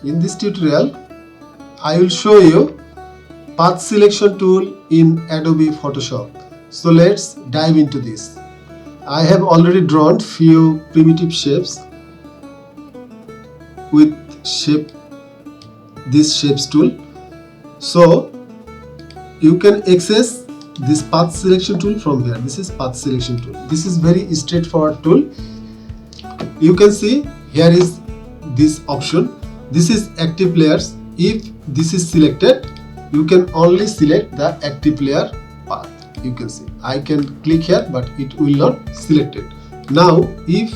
In this tutorial, I will show you path selection tool in Adobe Photoshop. So let's dive into this. I have already drawn few primitive shapes with this shapes tool. So you can access this path selection tool from here. This is path selection tool. This is very straightforward tool. You can see here is this option. This is active layers. If this is selected, you can only select the active layer path. You can see I can click here, but it will not select it. Now if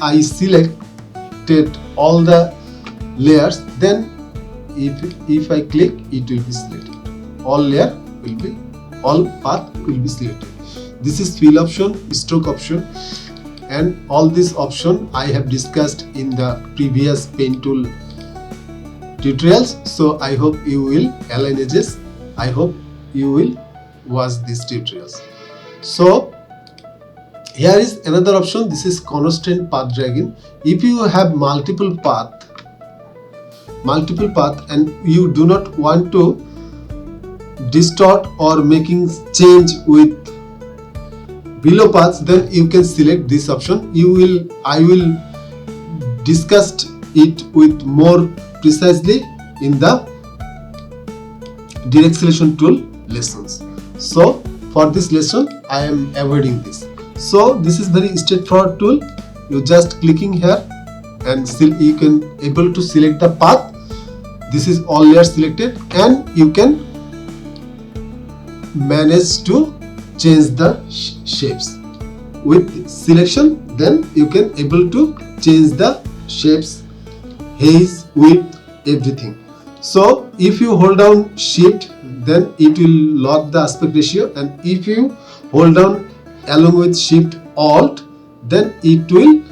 I selected all the layers, then if I click, it will be selected. All path will be selected. This is fill option, stroke option, and all this option I have discussed in the previous pen tool tutorials. So I hope you will align edges. I hope you will watch these tutorials. So here is another option. This is constant path dragging. If you have multiple path and you do not want to distort or making change with below paths, then you can select this option. I will discuss it with more precisely in the direct selection tool lessons. So for this lesson I am avoiding this. So this is very straightforward tool. You just clicking here and still you can able to select the path. This is all layers selected, and you can manage to change the shapes with selection. Then you can able to change the shapes, haze, width, everything. So if you hold down shift, then it will lock the aspect ratio, and if you hold down along with shift alt, then it will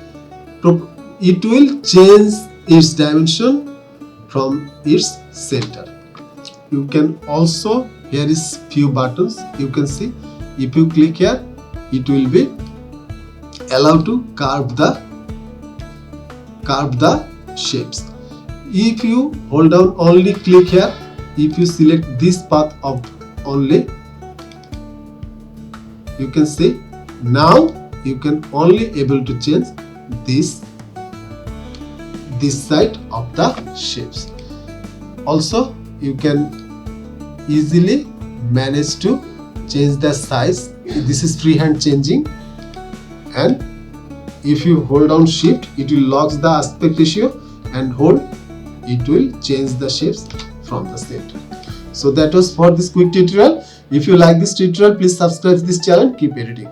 change its dimension from its center. You can also, here is few buttons. You can see if you click here, it will be allowed to carve the shapes. If you hold down only click here, if you select this path of only, you can see now you can only able to change this side of the shapes. Also you can easily manage to change the size. This is freehand changing, and if you hold down shift, it will lock the aspect ratio, and hold, it will change the shapes from the center. So that was for this quick tutorial. If you like this tutorial, please subscribe to this channel. Keep editing.